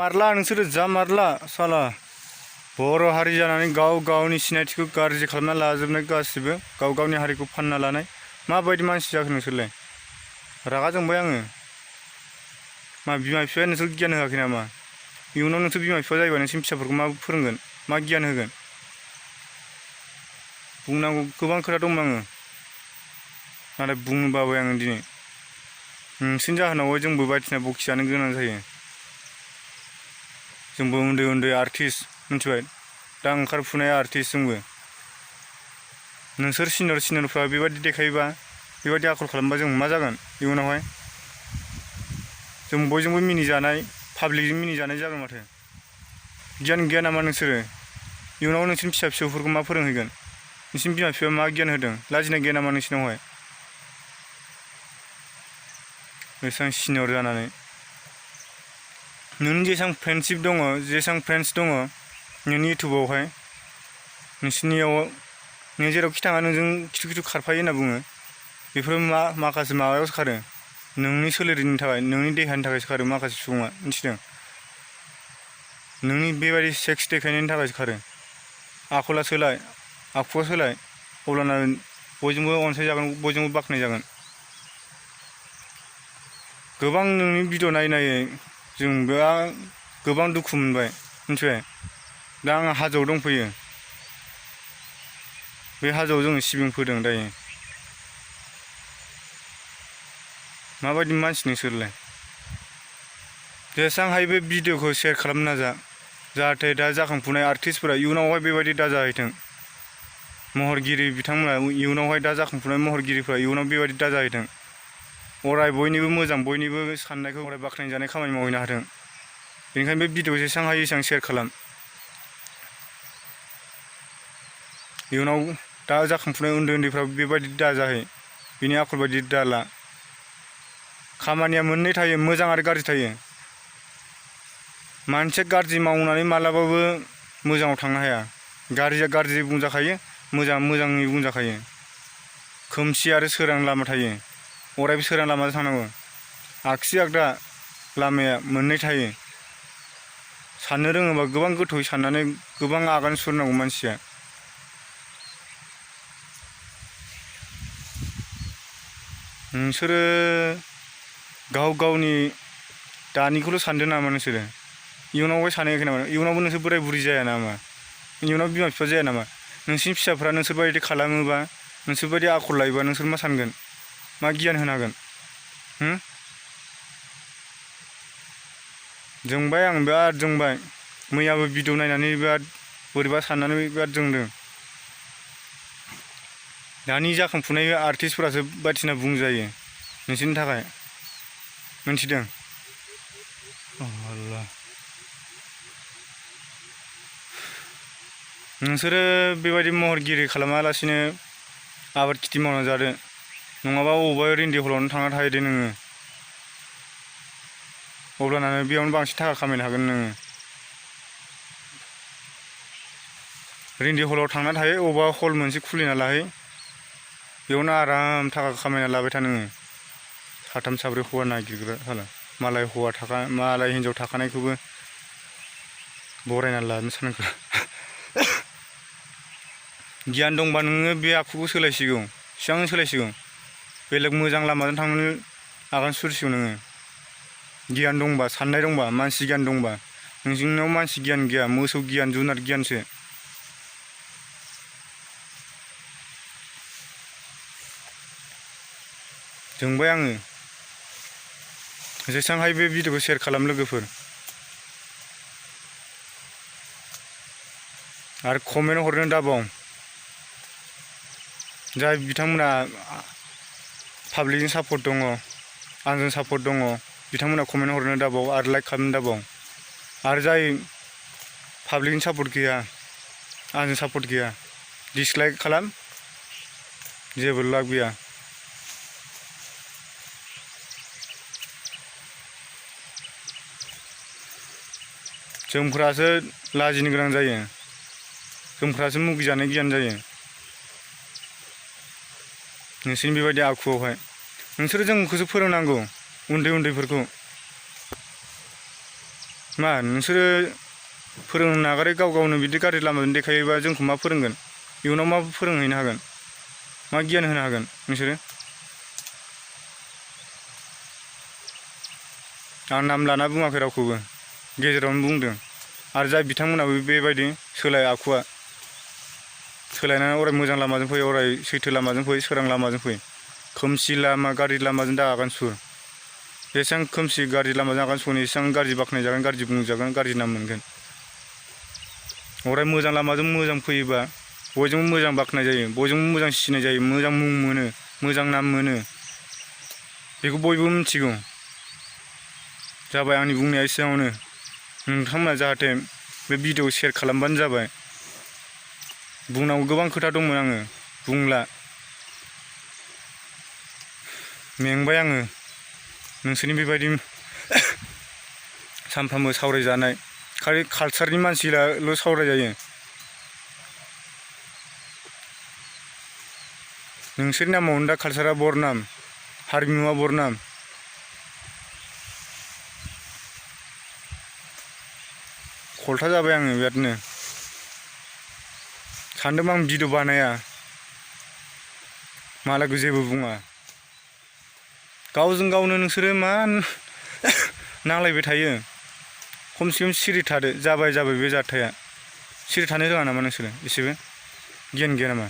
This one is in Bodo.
मारला नोंसोरो जा मारला साला बर' हारि जानानै गाव गावनि सिनायथिखौ गाज्रि खालामना लाजोबनाय गासिबो गाव गावनि हारिखौ फानना लानाय माबायदि मानसि जाखो नोंसोरलाय रागा जोंबाय आङो मा बिमा बिफाया नोंसोर गियान होआखै नामा इयुनाव नोंसोर बिमा बिफा जायोबा नोंसोरनि फिसाफोरखौ मा फोरोंगोन मा गियान होगोन बुंनांगौ गोबां खोथा दंमोन आङो नाथाय बुंनो बाबाय आङो दिनै नोंसिनि जाहोनावहाय जोंबो बायदिसिना बखि जानो गोनां जायो जोंबो उन्दै उन्दै आर्टिस्ट मिथिबाय दा ओंखारफुनाय आर्टिस्ट जोंबो नोंसोर सिनियरफ्रा बेबायदि देखायोबा बेबायदि आखल खालामबा जों मा जागोन इयुनावहाय जों बयजोंबो मिनिजानाय पाब्लिकजों मिनिजानाय जागोन माथो गियान गैया नामा नोंसोरो इयुनाव नोंसिनि फिसा फिसौफोरखौ मा फोरोंहैगोन नोंसिनि बिमा बिफाया मा गियान होदों लाजिनाय गैया नामा नोंसिनावहाय बेसेबां सिनियर जानानै नोंनि जेसेबां फ्रेन्डशिप दङ जेसेबां फ्रेन्ड्स दङ नोंनि इउटुबावहाय नोंसिनियाव नों जेरावखि थाङा नोंजों खिथु खिथु खारफायो होनना बुङो बेफोर माखासे माबायावसो खारो नोंनि सोलेरनि थाखाय नोंनि देहानि थाखायसो खारो माखासे सुबुङा मिथिदों नोंनि बेबायदि सेक्स देखायनायनि थाखायसो खारो आखला सोलाय आखुआ सोलाय अब्लाना बयजोंबो अनसायजागोन बयजोंबो बाख्नाय जागोन गोबां नोंनि भिडिअ नायै जों गोबां दुखु मोनबाय मिथिबाय दा आं हाजोआव दंफैयो बे हाजोआव जोङो सिबिं फोदों दायो माबायदि मानसि नोंसोरलाय जेसेबां हायो बे भिडिअखौ शेयार खालामनो नाजा जाहाथे दा जाखांफुनाय आर्टिस्टफोरा इयुनावहाय बेबायदि दाजाहैथों महरगिरि बिथांमोना इयुनावहाय दा जाखांफुनाय महरगिरिफ्रा इयुनाव बेबायदि दाजाहैथों अराय बयनिबो मोजां बयनिबो साननायखौ अराय बाख्नायजानाय खामानि मावहैनो हाथों बेनिखायनो बे भिडिअखौ जेसेबां हायो एसेबां शेयार खालाम इयुनाव दा जाखांफुनाय उन्दै उन्दैफ्राबो बेबायदि दाजाहै बिनि आखल बायदि दाला खामानिया मोननै थायो मोजां आरो गाज्रि थायो मानसिया गाज्रि मावनानै मालाबाबो मोजाङाव थांनो हाया गाज्रिया गाज्रि बुंजाखायो मोजाङा मोजाङै बुंजाखायो खोमसि आरो सोरां लामा थायो अरायबो सोरां लामाजों थांनांगौ आगसि आगदा लामाया मोननै थायो साननो रोङोबा गोबां गोथौयै साननानै गोबां आगान सुरनांगौ मानसिया नोंसोरो गाव गावनि दानिखौल' सानदों नामा नोंसोरो इयुनावहाय सानाखै नामा इयुनावबो नोंसोर बोराय बुरि जाया नामा इयुनाव बिमा बिफा जाया नामा नोंसिनि फिसाफ्रा नोंसोरबायदि खालामोबा नोंसोरबायदि आखल लायोबा नोंसोर मा सानगोन मा गियान होनो हागोन जोंबाय आं बिराद जोंबाय मैयाबो भिडिअ नायनानै बिराद बोरैबा साननानै बिराद जोंदों दानि जाखांफुनाय आर्टिस्टफोरासो बायदिसिना बुंजायो नोंसोरनि थाखाय मिथिदों अल्लाह नोंसोरो बेबायदि महरगिरि खालामालासिनो आबाद खेथि मावना जादो नङाबा अबेबा रिन्दि हलावनो थांना थाहैदो नोङो अब्लाना बेयावनो बांसिन थाखा खामायनो हागोन नोङो रिन्दि हलाव थांना थायो अबेबा हल मोनसे खुलिना लाहै बेयावनो आराम थाखा खामायना लाबाय था नोङो साथाम साब्रै हौवा नागिरग्रा हाला मालाय हिन्जाव थाखानायखौबो बरायना लानो सानखो गियान दंबा नोङो बे आखुखौ सोलायसिगौ सिगां सोलायसिगौ बेलेग मोजां लामाजों थांनो आगान सुरसिगौ नोङो गियान दंबा साननाय दंबा मानसि गियान दंबा नोंजोंनाव मानसि गियान गैया मोसौ गियान जुनार गियानसो जोंबाय आङो जेसेबां हायो बे भिडिअखौ शेयार खालाम लोगोफोर आरो कमेन्ट हरनो दाबाव जाय बिथांमोना पाब्लिकजों सापर्ट दङ आंजों सापर्ट दङ बिथांमोना कमेन्ट हरनो दाबाव आरो लाइक खालामनो दाबाव आरो जाय पाब्लिकजों सापर्ट गैया आंजों सापर्ट गैया डिसलाइक खालाम जेबो लाब गैया जोंफोरासो लाजिनो गोनां जायो जोंफोरासो मुगैजानाय गियान जायो नोंसोरनि बेबायदि आखुआवहाय नोंसोरो जोंखौसो फोरोंनांगौ उन्दै उन्दैफोरखौ मा नोंसोरो फोरोंनो नागारै गाव गावनो बिदि गाज्रि लामाजों देखायोबा जोंखौ मा फोरोंगोन? इयुनाव मा फोरोंहैनो हागोन? मा गियान होनो हागोन नोंसोरो? आं नाम लाना बुङाखै रावखौबो, गेजेरावनो बुंदों। आरो जाय बिथांमोनाबो बेबायदि सोलाय आखुआ सोलायनानै अराय मोजां लामाजों फै, अराय सैथो लामाजों फै, सोरां लामाजों फै। खोमसि लामा गाज्रि लामाजों दा आगान सुर। जेसेबां खोमसि गाज्रि लामाजों आगान सुरनो एसेबां गाज्रि बाख्नायजागोन, गाज्रि बुंजागोन, गाज्रि नाम मोनगोन। अराय मोजां लामाजों मोजां फैयोबा बयजोंबो मोजां बाख्नाय जायो, बयजोंबो मोजां सिनाय जायो, मोजां मुं मोनो, मोजां नाम मोनो। बेखौ बयबो मिथिगौ। जाबाय आंनि बुंनाया एसेयावनो। नोंथांमोना जाहाथे बे भिडिअ शेयार खालामबानो जाबाय। बुंनांगौ गोबां खोथा दंमोन, आङो बुंला। मेंबाय आङो नोंसोरनि बेबायदि सानफ्रामबो सावरायजानाय। खालि कालचारनि मानसिल' सावरायजायो। नोंसोरनि नामावनो दा कालचारा बरनाम, हारिमुवा बरनाम। खल्था जाबाय आङो बिरादनो। सानदोंमोन आं भिडिअ बानाया, मालायखौ जेबो बुङा। गावजों गावनो नोंसोरो मा नांलायबाय थायो। खमसे खम सिरि थादो। जाबाय बे जाथाया। सिरि थानो रोङा नामा नोंसोरो? एसेबो गियान गैया नामा?